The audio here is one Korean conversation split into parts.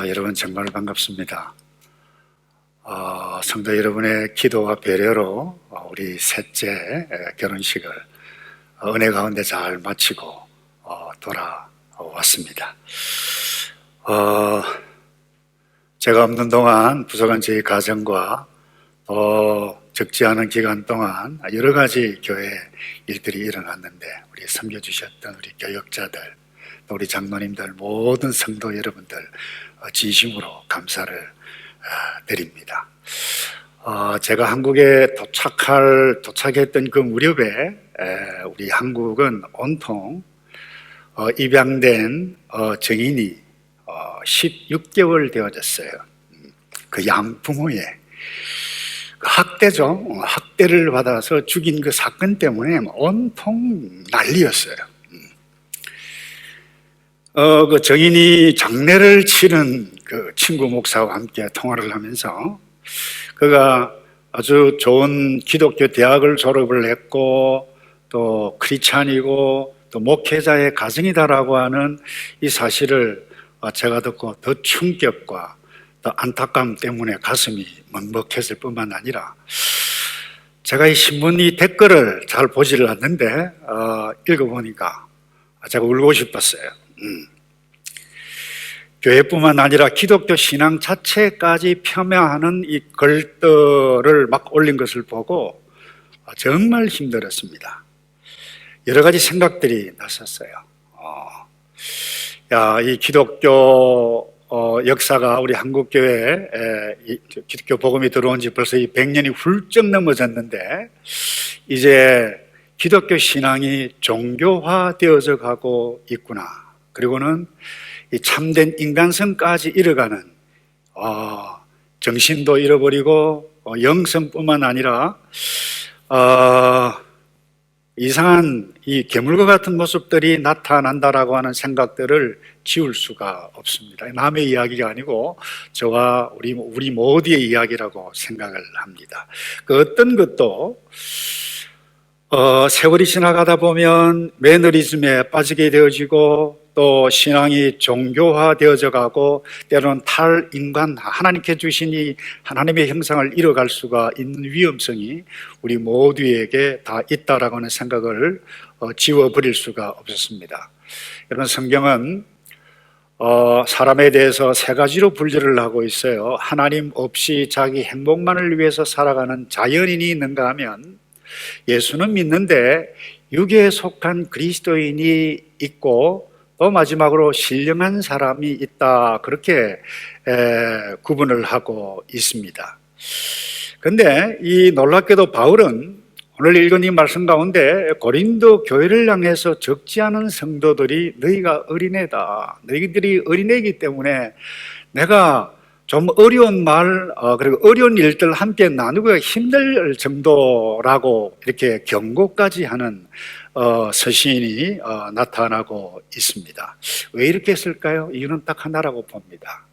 여러분 정말 반갑습니다. 성도 여러분의 기도와 배려로 우리 셋째 결혼식을 은혜 가운데 잘 마치고 돌아왔습니다. 제가 없는 동안 부족한 저희 가정과 적지 않은 기간 동안 여러 가지 교회 일들이 일어났는데 우리 섬겨주셨던 우리 교역자들, 우리 장로님들, 모든 성도 여러분들 진심으로 감사를 드립니다. 제가 한국에 도착했던 그 무렵에 우리 한국은 온통 입양된 정인이 16개월 되어졌어요. 그 양부모의 학대죠. 학대를 받아서 죽인 그 사건 때문에 온통 난리였어요. 그 정인이 장례를 치른 그 친구 목사와 함께 통화를 하면서 그가 아주 좋은 기독교 대학을 졸업을 했고 또 크리스찬이고 또 목회자의 가정이다라고 하는 이 사실을 제가 듣고 더 충격과 더 안타까움 때문에 가슴이 먹먹했을 뿐만 아니라 제가 이 신문 이 댓글을 잘 보지를 않는데 읽어보니까 제가 울고 싶었어요. 교회뿐만 아니라 기독교 신앙 자체까지 폄하하는 이 글들을 막 올린 것을 보고 정말 힘들었습니다. 여러 가지 생각들이 났었어요. 이 기독교 역사가 우리 한국교회에 기독교 복음이 들어온 지 벌써 100년이 훌쩍 넘어졌는데 이제 기독교 신앙이 종교화되어져 가고 있구나. 그리고는 이 참된 인간성까지 잃어가는 정신도 잃어버리고 영성뿐만 아니라 이상한 이 괴물과 같은 모습들이 나타난다라고 하는 생각들을 지울 수가 없습니다. 남의 이야기가 아니고 저와 우리 모두의 이야기라고 생각을 합니다. 그 어떤 것도 세월이 지나가다 보면 매너리즘에 빠지게 되어지고 또 신앙이 종교화되어져 가고 때로는 탈인간, 하나님께 주신 이 하나님의 형상을 잃어갈 수가 있는 위험성이 우리 모두에게 다 있다라고 하는 생각을 지워버릴 수가 없었습니다. 여러분, 성경은 사람에 대해서 세 가지로 분류를 하고 있어요. 하나님 없이 자기 행복만을 위해서 살아가는 자연인이 있는가 하면 예수는 믿는데 육에 속한 그리스도인이 있고 또 마지막으로 신령한 사람이 있다, 그렇게 구분을 하고 있습니다. 그런데 이 놀랍게도 바울은 오늘 읽은 이 말씀 가운데 고린도 교회를 향해서 적지 않은 성도들이 너희가 어린애다, 너희들이 어린애이기 때문에 내가 좀 어려운 말 그리고 어려운 일들 함께 나누기가 힘들 정도라고 이렇게 경고까지 하는 서신이 나타나고 있습니다. 왜 이렇게 했을까요? 이유는 딱 하나라고 봅니다.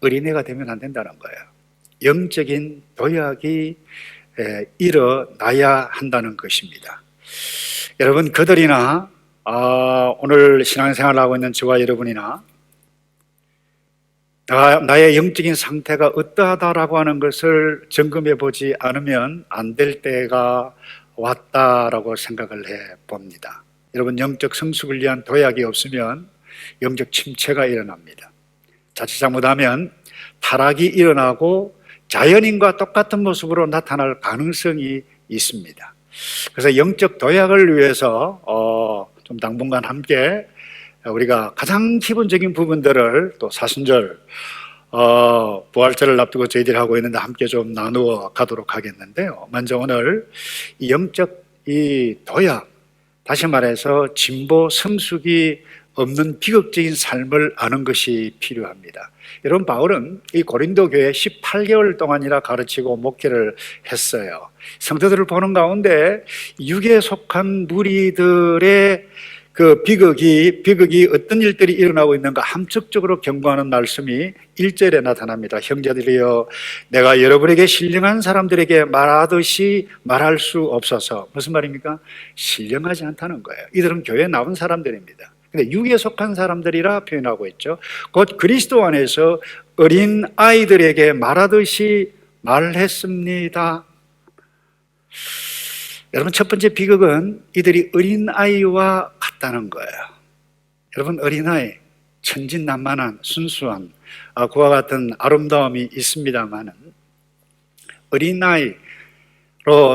어린애가 되면 안 된다는 거예요. 영적인 도약이 일어나야 한다는 것입니다. 여러분, 그들이나 오늘 신앙생활을 하고 있는 저와 여러분이나 나의 영적인 상태가 어떠하다라고 하는 것을 점검해 보지 않으면 안 될 때가 왔다라고 생각을 해 봅니다. 여러분, 영적 성숙을 위한 도약이 없으면 영적 침체가 일어납니다. 자칫 잘못하면 타락이 일어나고 자연인과 똑같은 모습으로 나타날 가능성이 있습니다. 그래서 영적 도약을 위해서 좀 당분간 함께 우리가 가장 기본적인 부분들을 또 사순절 부활절을 앞두고 저희들이 하고 있는데 함께 좀 나누어 가도록 하겠는데요. 먼저 오늘 이 영적 이 도약, 다시 말해서 진보 성숙이 없는 비극적인 삶을 아는 것이 필요합니다. 여러분, 바울은 이 고린도 교회에 18개월 동안이나 가르치고 목회를 했어요. 성도들을 보는 가운데 육에 속한 무리들의 그 비극이 어떤 일들이 일어나고 있는가 함축적으로 경고하는 말씀이 1절에 나타납니다. 형제들이여, 내가 여러분에게 신령한 사람들에게 말하듯이 말할 수 없어서. 무슨 말입니까? 신령하지 않다는 거예요. 이들은 교회에 나온 사람들입니다. 근데 육에 속한 사람들이라 표현하고 있죠. 곧 그리스도 안에서 어린 아이들에게 말하듯이 말했습니다. 여러분, 첫 번째 비극은 이들이 어린 아이와 같다는 거예요. 여러분, 어린아이 천진난만한 순수한 그와 같은 아름다움이 있습니다만은 어린아이로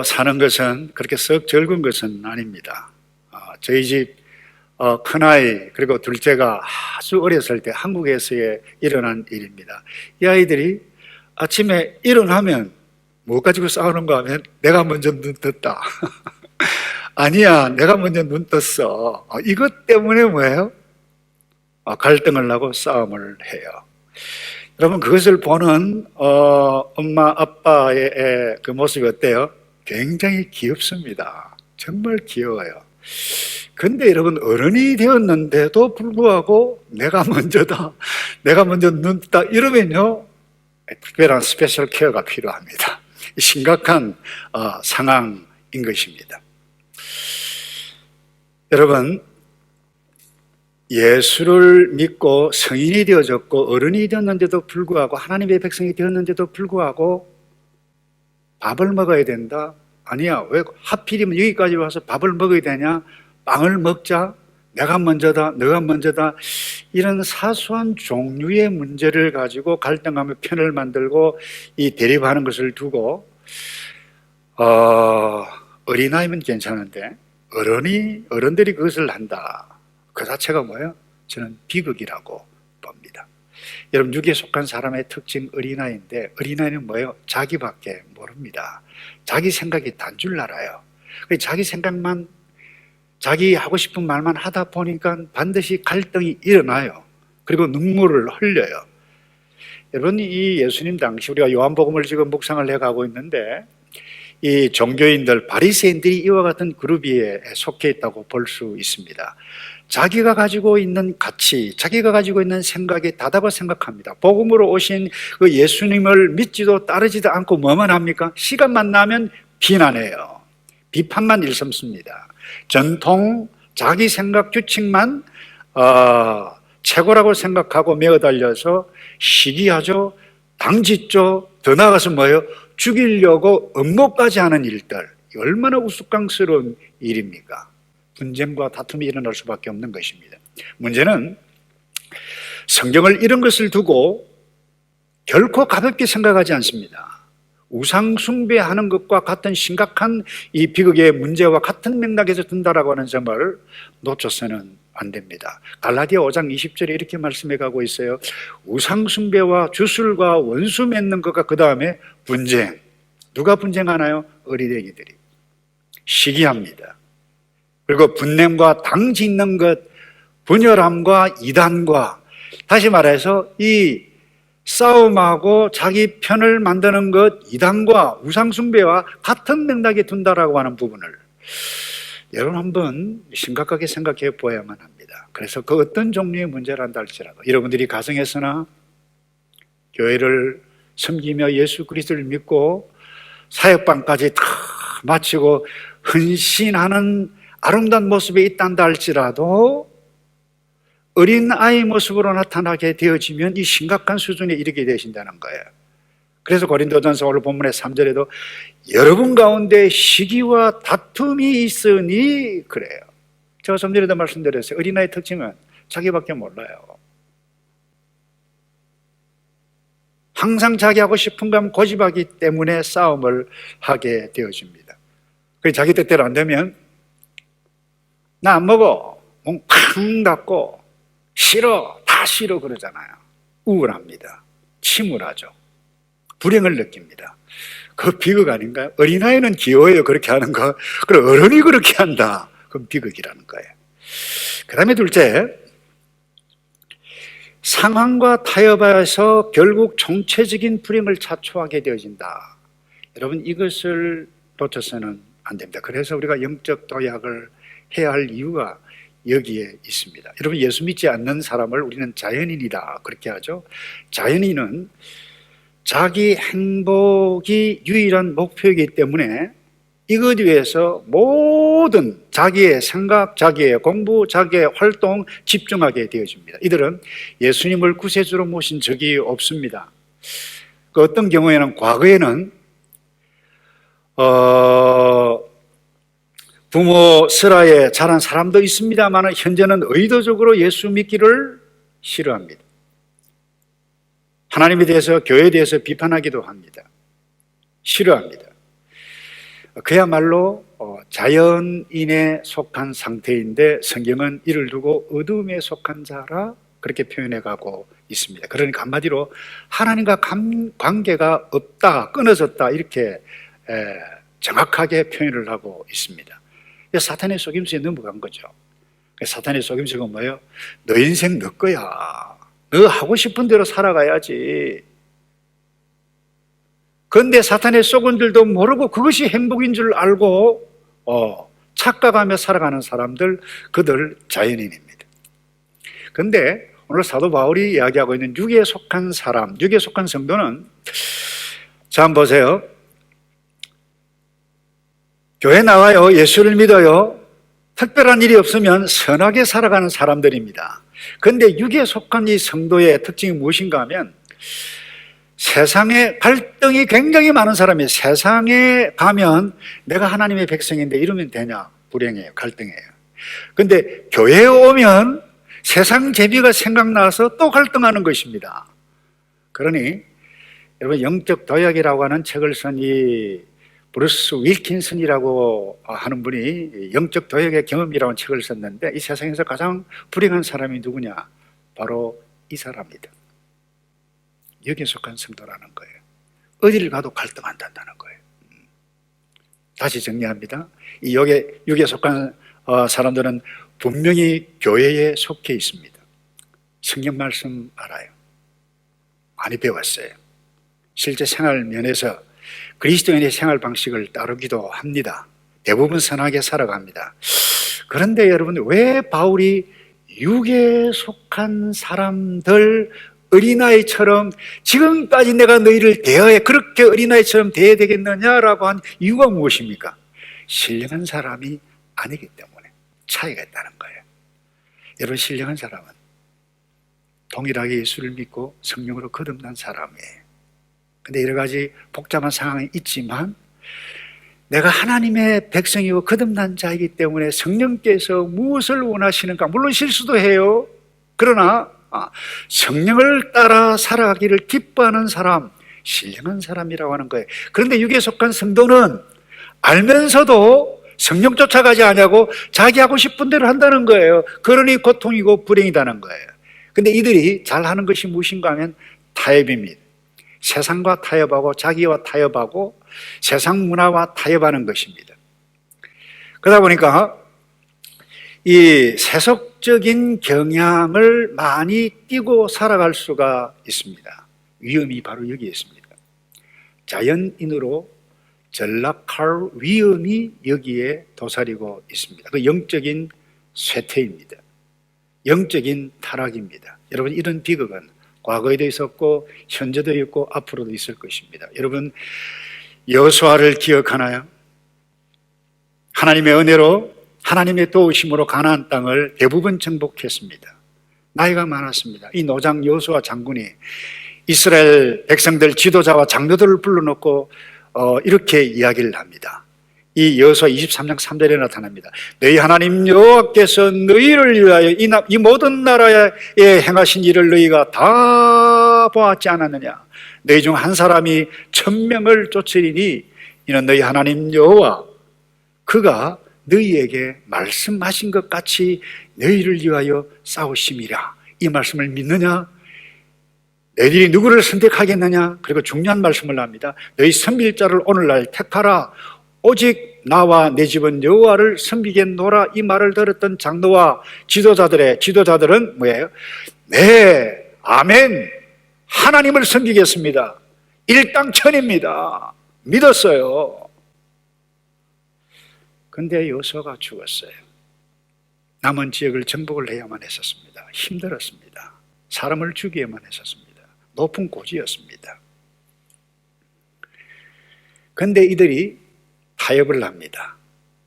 사는 것은 그렇게 썩 즐거운 것은 아닙니다. 저희 집 큰아이 그리고 둘째가 아주 어렸을 때 한국에서의 일어난 일입니다. 이 아이들이 아침에 일어나면 뭐 가지고 싸우는가 하면 내가 먼저 눈 떴다. 아니야, 내가 먼저 눈 떴어. 이것 때문에 뭐예요? 갈등을 하고 싸움을 해요. 여러분, 그것을 보는 엄마 아빠의 그 모습이 어때요? 굉장히 귀엽습니다. 정말 귀여워요. 근데 여러분, 어른이 되었는데도 불구하고 내가 먼저다, 내가 먼저 눈 떴다 이러면요, 특별한 스페셜 케어가 필요합니다. 심각한 상황인 것입니다. 여러분, 예수를 믿고 성인이 되어졌고 어른이 되었는데도 불구하고 하나님의 백성이 되었는데도 불구하고 밥을 먹어야 된다? 아니야, 왜 하필이면 여기까지 와서 밥을 먹어야 되냐? 빵을 먹자, 내가 먼저다, 너가 먼저다, 이런 사소한 종류의 문제를 가지고 갈등하며 편을 만들고 이 대립하는 것을 두고 어린아이면 괜찮은데 어른들이 그것을 한다, 그 자체가 뭐예요? 저는 비극이라고 봅니다. 여러분, 육에 속한 사람의 특징 어린아이인데 어린아이는 뭐예요? 자기밖에 모릅니다. 자기 생각이 단 줄 알아요. 자기 생각만, 자기 하고 싶은 말만 하다 보니까 반드시 갈등이 일어나요. 그리고 눈물을 흘려요. 여러분, 이 예수님 당시 우리가 요한복음을 지금 묵상을 해가고 있는데 이 종교인들, 바리새인들이 이와 같은 그룹에 속해 있다고 볼 수 있습니다. 자기가 가지고 있는 가치, 자기가 가지고 있는 생각이 다다고 생각합니다. 복음으로 오신 그 예수님을 믿지도 따르지도 않고 뭐만 합니까? 시간만 나면 비난해요. 비판만 일삼습니다. 전통, 자기 생각 규칙만 최고라고 생각하고 매어달려서 시기하죠, 당짓죠, 더 나아가서 뭐예요? 죽이려고 음모까지 하는 일들, 얼마나 우스꽝스러운 일입니까? 분쟁과 다툼이 일어날 수밖에 없는 것입니다. 문제는 성경을 이런 것을 두고 결코 가볍게 생각하지 않습니다. 우상 숭배하는 것과 같은 심각한 이 비극의 문제와 같은 맥락에서 든다라고 하는 점을 놓쳐서는 안 됩니다. 갈라디아 5장 20절에 이렇게 말씀해 가고 있어요. 우상 숭배와 주술과 원수 맺는 것과 그 다음에 분쟁. 누가 분쟁하나요? 어린애기들이. 시기합니다. 그리고 분냄과 당 짓는 것, 분열함과 이단과, 다시 말해서 이 싸움하고 자기 편을 만드는 것, 이단과 우상숭배와 같은 맥락에 둔다라고 하는 부분을 여러분 한번 심각하게 생각해 보아야만 합니다. 그래서 그 어떤 종류의 문제를 한다 할지라도 여러분들이 가정에서나 교회를 섬기며 예수 그리스도를 믿고 사역반까지 다 마치고 헌신하는 아름다운 모습에 있단다 할지라도 어린아이 모습으로 나타나게 되어지면 이 심각한 수준에 이르게 되신다는 거예요. 그래서 고린도전서 오늘 본문의 3절에도 여러분 가운데 시기와 다툼이 있으니 그래요. 제가 좀 전에도 말씀드렸어요. 어린아이 특징은 자기밖에 몰라요. 항상 자기 하고 싶은 거 하면 고집하기 때문에 싸움을 하게 되어집니다. 그래서 자기 뜻대로 안 되면 나 안 먹어, 몸 쾅 닫고 싫어, 다 싫어 그러잖아요. 우울합니다. 침울하죠. 불행을 느낍니다. 그 비극 아닌가요? 어린아이는 귀여워요, 그렇게 하는 거. 그럼 어른이 그렇게 한다, 그럼 비극이라는 거예요. 그 다음에 둘째, 상황과 타협하여서 결국 총체적인 불행을 자초하게 되어진다. 여러분, 이것을 놓쳐서는 안 됩니다. 그래서 우리가 영적 도약을 해야 할 이유가 여기에 있습니다. 여러분, 예수 믿지 않는 사람을 우리는 자연인이다 그렇게 하죠. 자연인은 자기 행복이 유일한 목표이기 때문에 이것 위해서 모든 자기의 생각, 자기의 공부, 자기의 활동 집중하게 되어집니다. 이들은 예수님을 구세주로 모신 적이 없습니다. 그 어떤 경우에는 과거에는 부모 슬하에 자란 사람도 있습니다만 현재는 의도적으로 예수 믿기를 싫어합니다. 하나님에 대해서, 교회에 대해서 비판하기도 합니다. 싫어합니다. 그야말로 자연인에 속한 상태인데 성경은 이를 두고 어둠에 속한 자라 그렇게 표현해가고 있습니다. 그러니까 한마디로 하나님과 관계가 없다, 끊어졌다 이렇게 정확하게 표현을 하고 있습니다. 사탄의 속임수에 넘어간 거죠. 사탄의 속임수가 뭐예요? 너 인생 너 거야. 너 하고 싶은 대로 살아가야지. 그런데 사탄의 속은 줄도 모르고 그것이 행복인 줄 알고 착각하며 살아가는 사람들, 그들 자연인입니다. 그런데 오늘 사도 바울이 이야기하고 있는 육에 속한 사람, 육에 속한 성도는, 자 한번 보세요. 교회 나와요. 예수를 믿어요. 특별한 일이 없으면 선하게 살아가는 사람들입니다. 그런데 육에 속한 이 성도의 특징이 무엇인가 하면 세상에 갈등이 굉장히 많은 사람이에요. 세상에 가면 내가 하나님의 백성인데 이러면 되냐? 불행해요. 갈등해요. 그런데 교회에 오면 세상 재미가 생각나서 또 갈등하는 것입니다. 그러니 여러분, 영적 도약이라고 하는 책을 쓴 이 브루스 윌킨슨이라고 하는 분이 영적 도약의 경험이라는 책을 썼는데, 이 세상에서 가장 불행한 사람이 누구냐? 바로 이 사람이다. 여기에 속한 성도라는 거예요. 어디를 가도 갈등한다는 거예요. 다시 정리합니다. 이 여기에 속한 사람들은 분명히 교회에 속해 있습니다. 성경 말씀 알아요. 많이 배웠어요. 실제 생활 면에서 그리스도인의 생활 방식을 따르기도 합니다. 대부분 선하게 살아갑니다. 그런데 여러분, 왜 바울이 육에 속한 사람들, 어린아이처럼 지금까지 내가 너희를 대하여 그렇게 어린아이처럼 대해야 되겠느냐라고 한 이유가 무엇입니까? 신령한 사람이 아니기 때문에 차이가 있다는 거예요. 여러분, 신령한 사람은 동일하게 예수를 믿고 성령으로 거듭난 사람이에요. 근데 여러 가지 복잡한 상황이 있지만 내가 하나님의 백성이고 거듭난 자이기 때문에 성령께서 무엇을 원하시는가, 물론 실수도 해요. 그러나 성령을 따라 살아가기를 기뻐하는 사람, 신령한 사람이라고 하는 거예요. 그런데 육에 속한 성도는 알면서도 성령 쫓아가지 않냐고 자기 하고 싶은 대로 한다는 거예요. 그러니 고통이고 불행이다는 거예요. 근데 이들이 잘하는 것이 무엇인가 하면 타협입니다. 세상과 타협하고 자기와 타협하고 세상 문화와 타협하는 것입니다. 그러다 보니까 이 세속적인 경향을 많이 띠고 살아갈 수가 있습니다. 위험이 바로 여기에 있습니다. 자연인으로 전락할 위험이 여기에 도사리고 있습니다. 그 영적인 쇠퇴입니다. 영적인 타락입니다. 여러분, 이런 비극은 과거에도 있었고 현재도 있고 앞으로도 있을 것입니다. 여러분, 여호수아를 기억하나요? 하나님의 은혜로, 하나님의 도우심으로 가나안 땅을 대부분 정복했습니다. 나이가 많았습니다. 이 노장 여호수아 장군이 이스라엘 백성들 지도자와 장로들을 불러놓고 이렇게 이야기를 합니다. 이 여호수아 23장 3절에 나타납니다. 너희 하나님 여호와께서 너희를 위하여 이 모든 나라에 행하신 일을 너희가 다 보았지 않았느냐? 너희 중 한 사람이 1000명을 쫓으리니 이는 너희 하나님 여호와 그가 너희에게 말씀하신 것 같이 너희를 위하여 싸우심이라. 이 말씀을 믿느냐? 너희들이 누구를 선택하겠느냐? 그리고 중요한 말씀을 합니다. 너희 선빌자를 오늘날 택하라. 오직 나와 내 집은 여호와를 섬기겠노라. 이 말을 들었던 장로와 지도자들은 뭐예요? 네, 아멘, 하나님을 섬기겠습니다. 일당천입니다. 믿었어요. 근데 여호수아가 죽었어요. 남은 지역을 정복을 해야만 했었습니다. 힘들었습니다. 사람을 죽이야만 했었습니다. 높은 고지였습니다. 근데 이들이 타협을 합니다.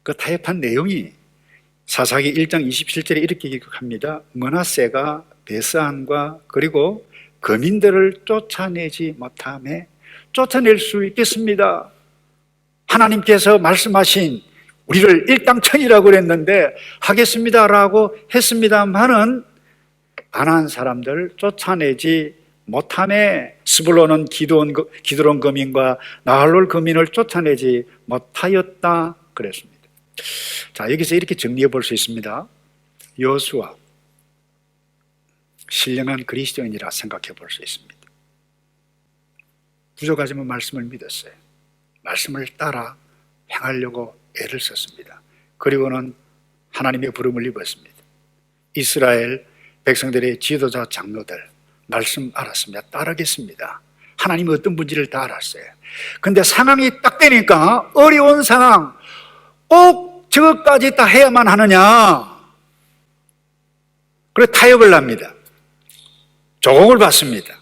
그 타협한 내용이 사사기 1장 27절에 이렇게 기록합니다. 므낫세가 베스안과 그리고 거민들을 쫓아내지 못하며 쫓아낼 수 있겠습니다. 하나님께서 말씀하신 우리를 일당천이라고 그랬는데 하겠습니다라고 했습니다만은 가나안 사람들 쫓아내지 못하매 스불론은 기드론 거민과 나할롤 거민을 쫓아내지 못하였다 그랬습니다. 자, 여기서 이렇게 정리해 볼 수 있습니다. 여호수아 신령한 그리스도인이라 생각해 볼 수 있습니다. 부족하지만 말씀을 믿었어요. 말씀을 따라 행하려고 애를 썼습니다. 그리고는 하나님의 부름을 입었습니다. 이스라엘 백성들의 지도자 장로들 말씀 알았습니다. 따르겠습니다. 하나님이 어떤 분지를 다 알았어요. 근데 상황이 딱 되니까 어려운 상황 꼭 저것까지 다 해야만 하느냐, 그래 타협을 합니다. 조공을 받습니다.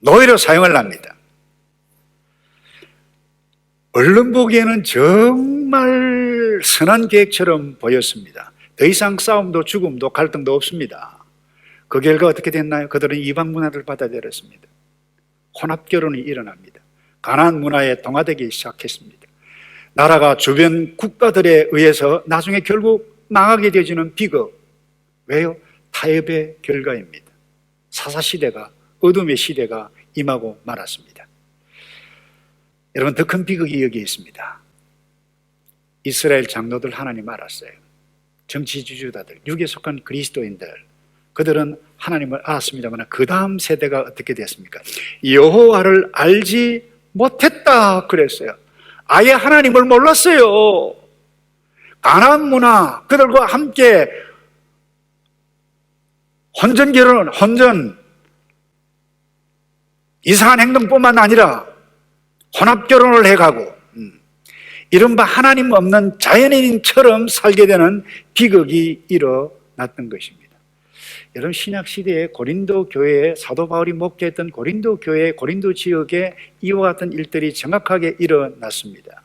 노예로 사용을 합니다. 얼른 보기에는 정말 선한 계획처럼 보였습니다. 더 이상 싸움도 죽음도 갈등도 없습니다. 그 결과 어떻게 됐나요? 그들은 이방 문화를 받아들였습니다. 혼합결혼이 일어납니다. 가나안 문화에 동화되기 시작했습니다. 나라가 주변 국가들에 의해서 나중에 결국 망하게 되어지는 비극. 왜요? 타협의 결과입니다. 사사시대가, 어둠의 시대가 임하고 말았습니다. 여러분, 더 큰 비극이 여기 있습니다. 이스라엘 장로들 하나님 알았어요. 정치 지주자들, 육에 속한 그리스도인들, 그들은 하나님을 알았습니다만 그 다음 세대가 어떻게 됐습니까? 여호와를 알지 못했다 그랬어요. 아예 하나님을 몰랐어요. 가나안 문화, 그들과 함께 혼전 이상한 행동뿐만 아니라 혼합결혼을 해가고 이른바 하나님 없는 자연인처럼 살게 되는 비극이 일어났던 것입니다. 여러분, 신약시대에 고린도 교회에 사도 바울이 목회했던 고린도 교회, 고린도 지역에 이와 같은 일들이 정확하게 일어났습니다.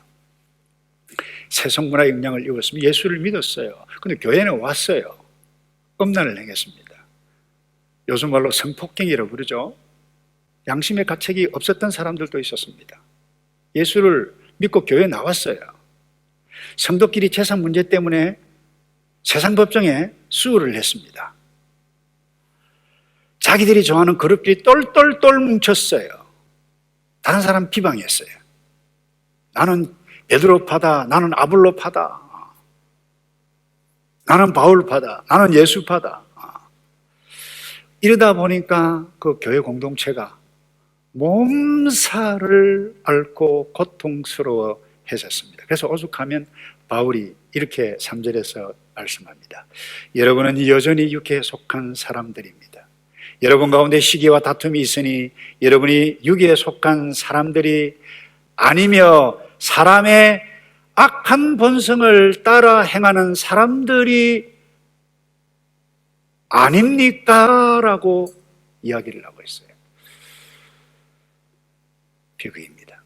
세속문화의 영향을 입었습니다. 예수를 믿었어요. 근데 교회는 왔어요. 음란을 행했습니다. 요즘 말로 성폭행이라고 그러죠. 양심의 가책이 없었던 사람들도 있었습니다. 예수를 믿고 교회에 나왔어요. 성도끼리 재산 문제 때문에 세상 법정에 수우를 했습니다. 자기들이 좋아하는 그룹끼리 똘똘똘 뭉쳤어요. 다른 사람 비방했어요. 나는 베드로파다, 나는 아볼로파다, 나는 바울파다, 나는 예수파다. 이러다 보니까 그 교회 공동체가 몸살을 앓고 고통스러워해졌습니다. 그래서 오죽하면 바울이 이렇게 3절에서 말씀합니다. 여러분은 여전히 육에 속한 사람들입니다. 여러분 가운데 시기와 다툼이 있으니 여러분이 육에 속한 사람들이 아니며 사람의 악한 본성을 따라 행하는 사람들이 아닙니까? 라고 이야기를 하고 있어요. 비극입니다.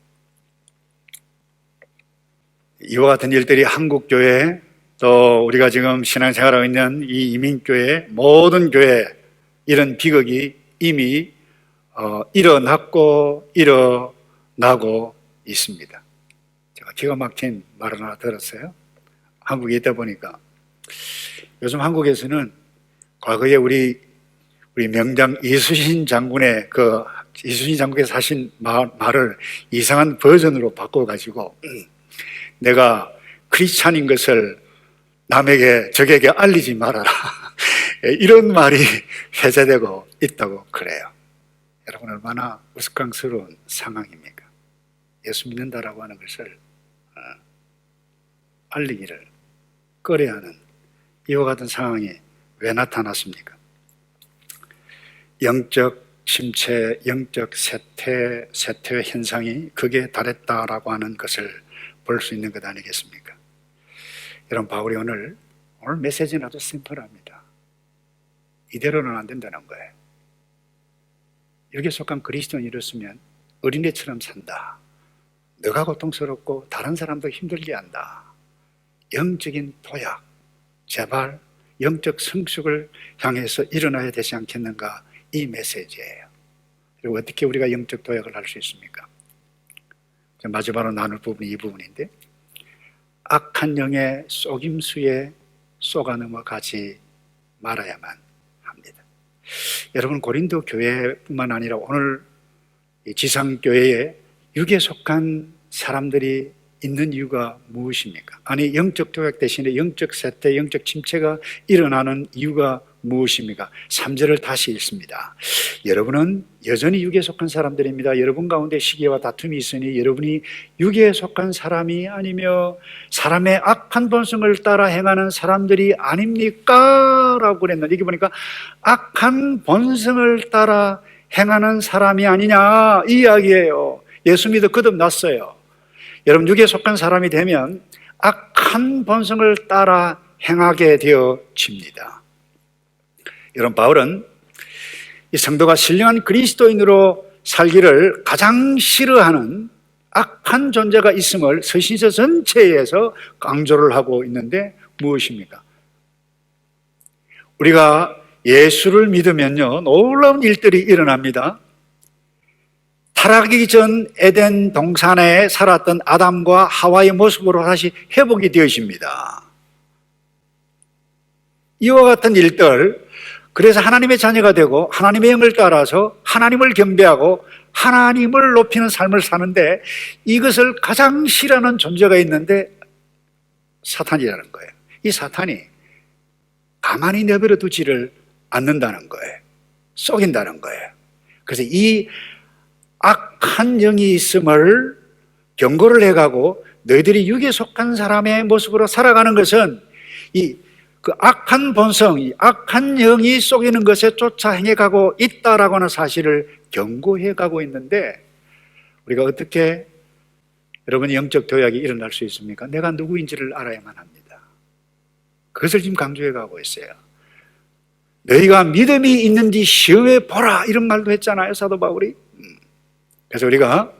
이와 같은 일들이 한국교회, 또 우리가 지금 신앙생활하고 있는 이 이민교회, 모든 교회 이런 비극이 이미 일어났고 일어나고 있습니다. 제가 기가 막힌 말을 하나 들었어요. 한국에 있다 보니까 요즘 한국에서는 과거에 우리 명장 이순신 장군의 이순신 장군께서 하신 말을 이상한 버전으로 바꿔가지고 내가 크리스찬인 것을 적에게 알리지 말아라. 이런 말이 회자되고 있다고 그래요. 여러분, 얼마나 우스꽝스러운 상황입니까? 예수 믿는다라고 하는 것을 알리기를 꺼려하는 이와 같은 상황이 왜 나타났습니까? 영적 침체, 영적 쇠퇴 현상이 극에 달했다라고 하는 것을 볼 수 있는 것 아니겠습니까? 여러분, 바울이 오늘 메시지는 아주 심플합니다. 이대로는 안 된다는 거예요. 여기에 속한 그리스도인이 이렇으면 어린애처럼 산다. 너가 고통스럽고 다른 사람도 힘들게 한다. 영적인 도약, 제발 영적 성숙을 향해서 일어나야 되지 않겠는가, 이 메시지예요. 그리고 어떻게 우리가 영적 도약을 할 수 있습니까? 마지막으로 나눌 부분이 이 부분인데, 악한 영의 속임수에 쏘가 넘어가지 말아야만 합니다. 여러분, 고린도 교회뿐만 아니라 오늘 이 지상교회에 육에 속한 사람들이 있는 이유가 무엇입니까? 아니, 영적 도약 대신에 영적 쇠퇴, 영적 침체가 일어나는 이유가 무엇입니까? 3절을 다시 읽습니다. 여러분은 여전히 육에 속한 사람들입니다. 여러분 가운데 시기와 다툼이 있으니 여러분이 육에 속한 사람이 아니며 사람의 악한 본성을 따라 행하는 사람들이 아닙니까? 라고 그랬는데, 여기 보니까 악한 본성을 따라 행하는 사람이 아니냐, 이 이야기예요. 예수 믿어 거듭났어요. 여러분, 육에 속한 사람이 되면 악한 본성을 따라 행하게 되어집니다. 여러분, 바울은 이 성도가 신령한 그리스도인으로 살기를 가장 싫어하는 악한 존재가 있음을 서신서 전체에서 강조를 하고 있는데 무엇입니까? 우리가 예수를 믿으면요, 놀라운 일들이 일어납니다. 타락하기 전 에덴 동산에 살았던 아담과 하와의 모습으로 다시 회복이 되어집니다. 이와 같은 일들, 그래서 하나님의 자녀가 되고 하나님의 영을 따라서 하나님을 경배하고 하나님을 높이는 삶을 사는데, 이것을 가장 싫어하는 존재가 있는데 사탄이라는 거예요. 이 사탄이 가만히 내버려 두지를 않는다는 거예요. 속인다는 거예요. 그래서 이 악한 영이 있음을 경고를 해가고 너희들이 육에 속한 사람의 모습으로 살아가는 것은 그 악한 본성, 이 악한 영이 속이는 것에 쫓아 행해가고 있다라고 하는 사실을 경고해가고 있는데, 우리가 어떻게 여러분이 영적 도약이 일어날 수 있습니까? 내가 누구인지를 알아야만 합니다. 그것을 지금 강조해가고 있어요. 너희가 믿음이 있는지 시험해 보라, 이런 말도 했잖아요, 사도 바울이. 그래서 우리가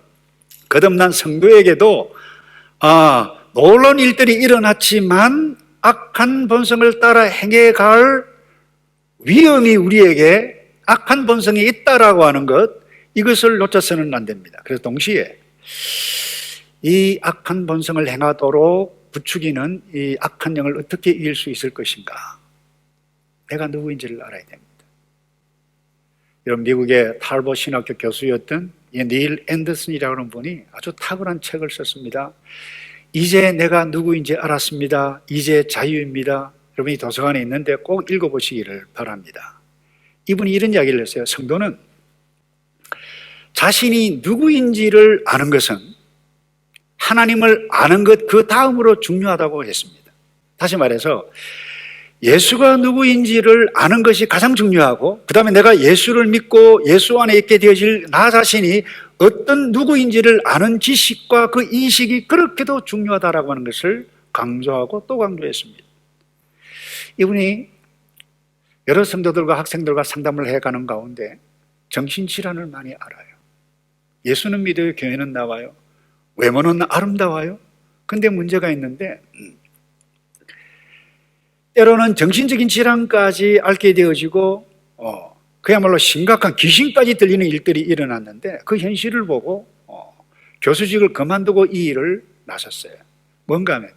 거듭난 성도에게도 놀라운 일들이 일어났지만 악한 본성을 따라 행해갈 위험이 우리에게 악한 본성이 있다라고 하는 것, 이것을 놓쳐서는 안 됩니다. 그래서 동시에 이 악한 본성을 행하도록 부추기는 이 악한 영을 어떻게 이길 수 있을 것인가, 내가 누구인지를 알아야 됩니다. 여러분, 미국의 탈보 신학교 교수였던 닐 앤더슨이라고 하는 분이 아주 탁월한 책을 썼습니다. 이제 내가 누구인지 알았습니다. 이제 자유입니다. 여러분이 도서관에 있는데 꼭 읽어보시기를 바랍니다. 이분이 이런 이야기를 했어요. 성도는 자신이 누구인지를 아는 것은 하나님을 아는 것 그 다음으로 중요하다고 했습니다. 다시 말해서 예수가 누구인지를 아는 것이 가장 중요하고, 그 다음에 내가 예수를 믿고 예수 안에 있게 되어질 나 자신이 어떤 누구인지를 아는 지식과 그 인식이 그렇게도 중요하다라고 하는 것을 강조하고 또 강조했습니다. 이분이 여러 성도들과 학생들과 상담을 해가는 가운데 정신질환을 많이 알아요. 예수는 믿어요, 교회는 나와요, 외모는 아름다워요. 근데 문제가 있는데 때로는 정신적인 질환까지 앓게 되어지고 그야말로 심각한 귀신까지 들리는 일들이 일어났는데, 그 현실을 보고 교수직을 그만두고 이 일을 나섰어요. 뭔가 하면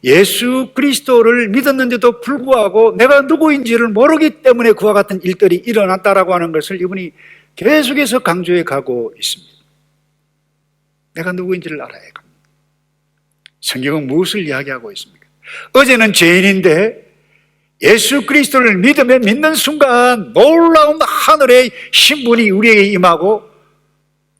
예수 그리스도를 믿었는데도 불구하고 내가 누구인지를 모르기 때문에 그와 같은 일들이 일어났다라고 하는 것을 이분이 계속해서 강조해 가고 있습니다. 내가 누구인지를 알아야 합니다. 성경은 무엇을 이야기하고 있습니까? 어제는 죄인인데 예수 그리스도를 믿으면 믿는 순간 놀라운 하늘의 신분이 우리에게 임하고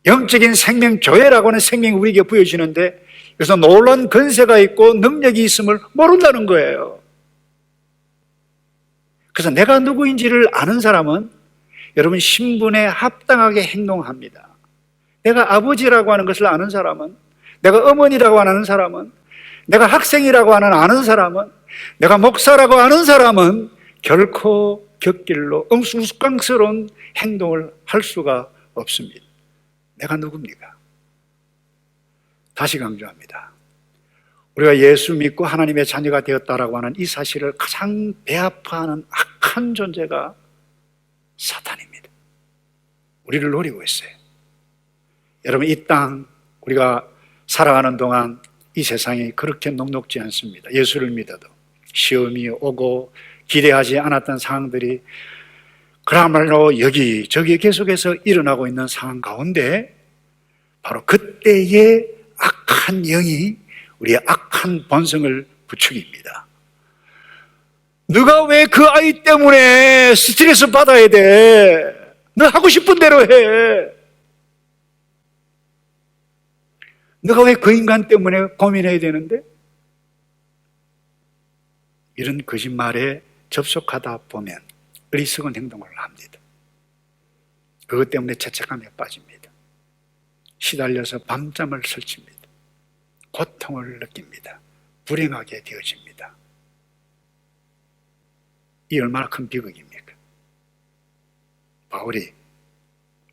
영적인 생명 조회라고 하는 생명이 우리에게 부여지는데, 그래서 놀라운 권세가 있고 능력이 있음을 모른다는 거예요. 그래서 내가 누구인지를 아는 사람은 여러분 신분에 합당하게 행동합니다. 내가 아버지라고 하는 것을 아는 사람은, 내가 어머니라고 하는 사람은, 내가 학생이라고 하는 아는 사람은, 내가 목사라고 아는 사람은 결코 곁길로 우스꽝스러운 행동을 할 수가 없습니다. 내가 누굽니까? 다시 강조합니다. 우리가 예수 믿고 하나님의 자녀가 되었다라고 하는 이 사실을 가장 배아파하는 악한 존재가 사탄입니다. 우리를 노리고 있어요. 여러분, 이 땅 우리가 살아가는 동안 이 세상이 그렇게 녹록지 않습니다. 예수를 믿어도 시험이 오고 기대하지 않았던 상황들이 그야말로 여기저기 계속해서 일어나고 있는 상황 가운데 바로 그때의 악한 영이 우리의 악한 본성을 부추깁니다. 너가 왜 그 아이 때문에 스트레스 받아야 돼? 너 하고 싶은 대로 해. 너가 왜 그 인간 때문에 고민해야 되는데? 이런 거짓말에 접속하다 보면 어리석은 행동을 합니다. 그것 때문에 죄책감에 빠집니다. 시달려서 밤잠을 설칩니다. 고통을 느낍니다. 불행하게 되어집니다. 이 얼마나 큰 비극입니까? 바울이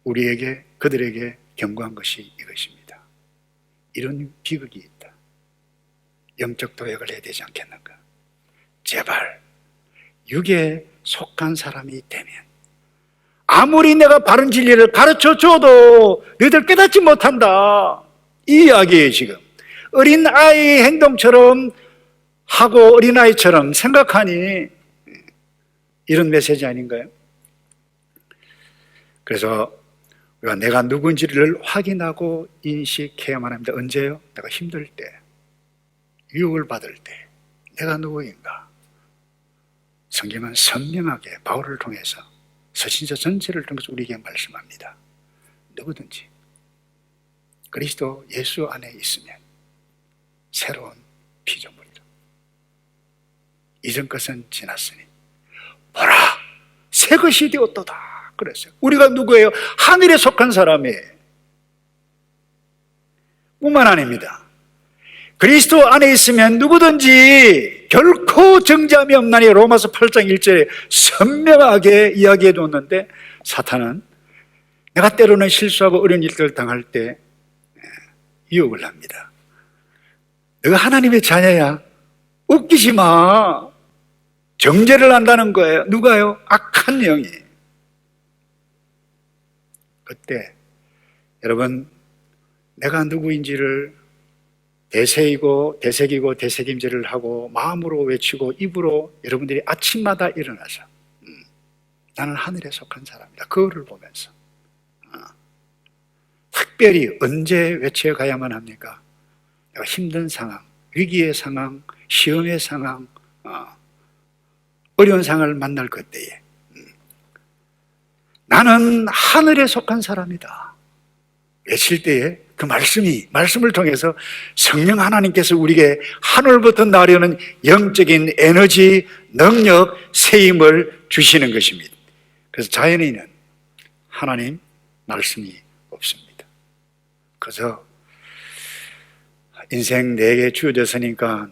우리에게, 그들에게 경고한 것이 이것입니다. 이런 비극이 있다. 영적 도약을 해야 되지 않겠는가? 제발 육에 속한 사람이 되면 아무리 내가 바른 진리를 가르쳐줘도 너희들 깨닫지 못한다. 이 이야기예요. 지금 어린아이 행동처럼 하고 어린아이처럼 생각하니 이런 메시지 아닌가요? 그래서 우리가 내가 누군지를 확인하고 인식해야만 합니다. 언제요? 내가 힘들 때, 유혹을 받을 때 내가 누구인가? 성경은 선명하게 바울을 통해서 서신서 전체를 통해서 우리에게 말씀합니다. 누구든지 그리스도 예수 안에 있으면 새로운 피조물이다. 이전 것은 지났으니 보라 새 것이 되었도다 그랬어요. 우리가 누구예요? 하늘에 속한 사람이에요. 뿐만 아닙니다. 그리스도 안에 있으면 누구든지 결코 정죄함이 없나니 로마서 8장 1절에 선명하게 이야기해 뒀는데 사탄은 내가 때로는 실수하고 어려운 일들을 당할 때 유혹을 합니다. 너가 하나님의 자녀야. 웃기지 마. 정죄를 한다는 거예요. 누가요? 악한 영이. 그때 여러분 내가 누구인지를 대새기고 대새김질을 하고 마음으로 외치고 입으로 여러분들이 아침마다 일어나서 나는 하늘에 속한 사람이다. 그거를 보면서 특별히 언제 외쳐가야만 합니까? 내가 힘든 상황, 위기의 상황, 시험의 상황, 어려운 상황을 만날 그때에 나는 하늘에 속한 사람이다. 외칠 때에 그 말씀을 통해서 성령 하나님께서 우리에게 하늘부터 나려는 영적인 에너지, 능력, 세임을 주시는 것입니다. 그래서 자연인은 하나님 말씀이 없습니다. 그래서 인생 내게 주어졌으니까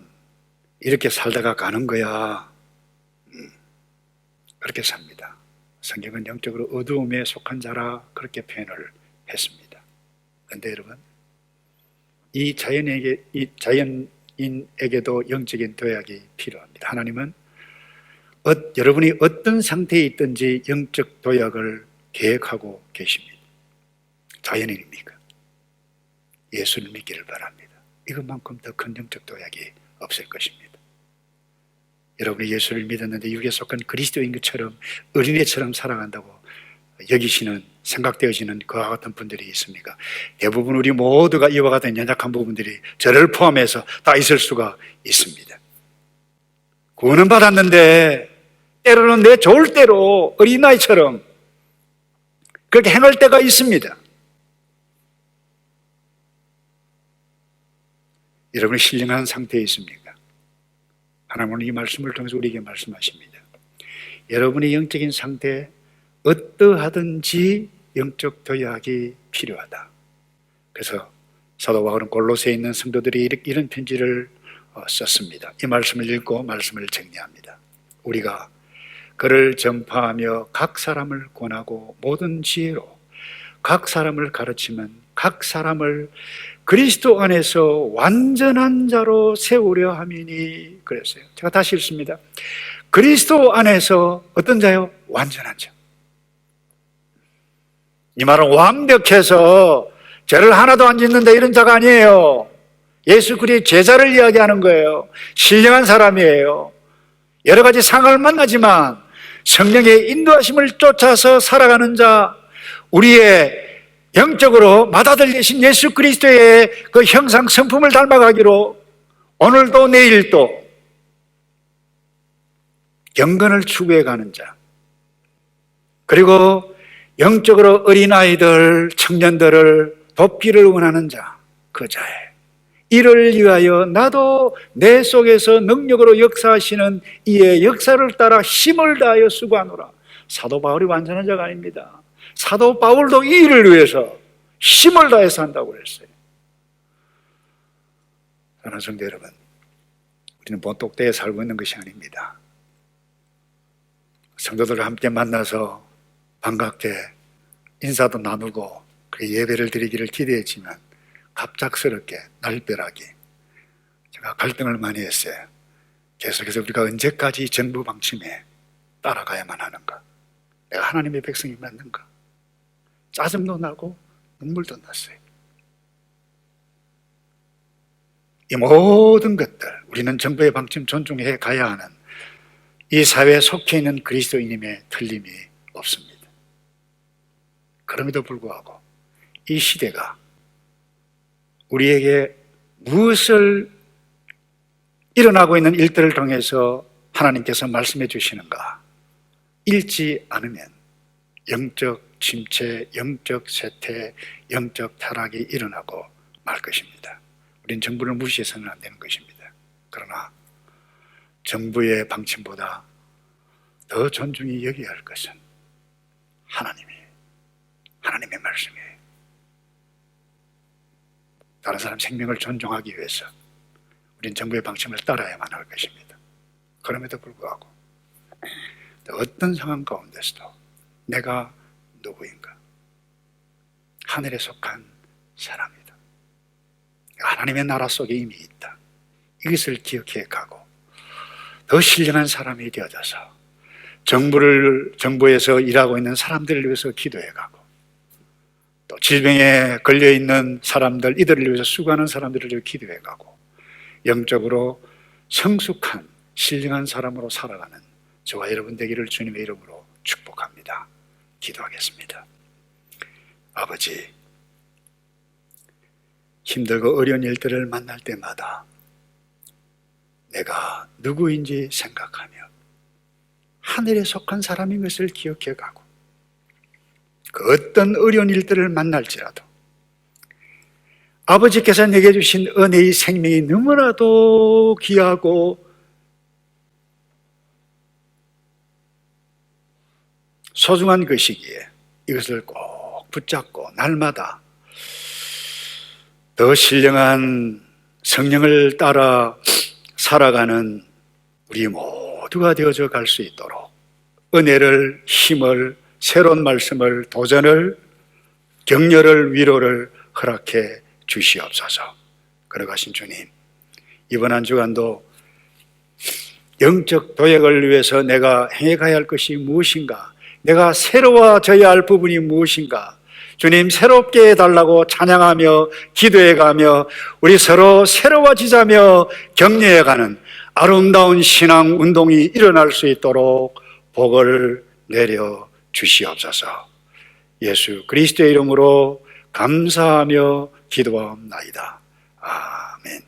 이렇게 살다가 가는 거야. 그렇게 삽니다. 성경은 영적으로 어두움에 속한 자라 그렇게 표현을 했습니다. 그런데 여러분, 이 자연인에게도 영적인 도약이 필요합니다. 하나님은 여러분이 어떤 상태에 있든지 영적 도약을 계획하고 계십니다. 자연인입니까? 예수를 믿기를 바랍니다. 이것만큼 더 큰 영적 도약이 없을 것입니다. 여러분이 예수를 믿었는데 육에 속한 그리스도인 것처럼 어린애처럼 살아간다고 여기시는, 생각되어지는 그와 같은 분들이 있습니까? 대부분 우리 모두가 이와 같은 연약한 부분들이 저를 포함해서 다 있을 수가 있습니다. 구원은 받았는데 때로는 내 좋을 대로 어린아이처럼 그렇게 행할 때가 있습니다. 여러분이 신령한 상태에 있습니까? 하나님은 이 말씀을 통해서 우리에게 말씀하십니다. 여러분의 영적인 상태 어떠하든지 영적 도약이 필요하다. 그래서 사도 바울은 골로새에 있는 성도들이 이런 편지를 썼습니다. 이 말씀을 읽고 말씀을 정리합니다. 우리가 그를 전파하며 각 사람을 권하고 모든 지혜로 각 사람을 가르치면 각 사람을 그리스도 안에서 완전한 자로 세우려 함이니 그랬어요. 제가 다시 읽습니다. 그리스도 안에서 어떤 자요? 완전한 자. 이 말은 완벽해서 죄를 하나도 안 짓는다 이런 자가 아니에요. 예수 그리스도의 제자를 이야기하는 거예요. 신령한 사람이에요. 여러 가지 상을 만나지만 성령의 인도하심을 쫓아서 살아가는 자, 우리의 영적으로 맏아들이신 예수 그리스도의 그 형상 성품을 닮아가기로 오늘도 내일도 경건을 추구해 가는 자, 그리고 영적으로 어린아이들, 청년들을 돕기를 원하는 자, 그 자예요. 이를 위하여 나도 내 속에서 능력으로 역사하시는 이의 역사를 따라 힘을 다하여 수고하노라. 사도 바울이 완전한 자가 아닙니다. 사도 바울도 이 일을 위해서 힘을 다해서 한다고 그랬어요. 사랑하는 성도 여러분, 우리는 본똑대에 살고 있는 것이 아닙니다. 성도들과 함께 만나서 반갑게 인사도 나누고 예배를 드리기를 기대했지만 갑작스럽게 날벼락이, 제가 갈등을 많이 했어요. 계속해서 우리가 언제까지 정부 방침에 따라가야만 하는가? 내가 하나님의 백성이 맞는가? 짜증도 나고 눈물도 났어요. 이 모든 것들, 우리는 정부의 방침 존중해 가야 하는 이 사회에 속해 있는 그리스도인임에 틀림이 없습니다. 그럼에도 불구하고 이 시대가 우리에게 무엇을 일어나고 있는 일들을 통해서 하나님께서 말씀해 주시는가 읽지 않으면 영적 침체, 영적 쇠퇴, 영적 타락이 일어나고 말 것입니다. 우린 정부를 무시해서는 안 되는 것입니다. 그러나 정부의 방침보다 더 존중이 여겨야 할 것은 하나님의 말씀이에요. 다른 사람 생명을 존중하기 위해서 우린 정부의 방침을 따라야만 할 것입니다. 그럼에도 불구하고 어떤 상황 가운데서도 내가 누구인가? 하늘에 속한 사람이다. 하나님의 나라 속에 이미 있다. 이것을 기억해 가고 더 신령한 사람이 되어져서 정부에서 일하고 있는 사람들을 위해서 기도해 가고 또 질병에 걸려있는 사람들, 이들을 위해서 수고하는 사람들을 위해 기도해 가고 영적으로 성숙한 신령한 사람으로 살아가는 저와 여러분 되기를 주님의 이름으로 축복합니다. 기도하겠습니다. 아버지, 힘들고 어려운 일들을 만날 때마다 내가 누구인지 생각하며 하늘에 속한 사람인 것을 기억해 가고 그 어떤 어려운 일들을 만날지라도 아버지께서 내게 주신 은혜의 생명이 너무나도 귀하고 소중한 것이기에 이것을 꼭 붙잡고 날마다 더 신령한 성령을 따라 살아가는 우리 모두가 되어져 갈 수 있도록 은혜를, 힘을, 새로운 말씀을, 도전을, 격려를, 위로를 허락해 주시옵소서. 걸어가신 주님, 이번 한 주간도 영적 도약을 위해서 내가 행해가야 할 것이 무엇인가, 내가 새로워져야 할 부분이 무엇인가, 주님 새롭게 해달라고 찬양하며 기도해가며 우리 서로 새로워지자며 격려해가는 아름다운 신앙 운동이 일어날 수 있도록 복을 내려 주시옵소서. 예수 그리스도의 이름으로 감사하며 기도하옵나이다. 아멘.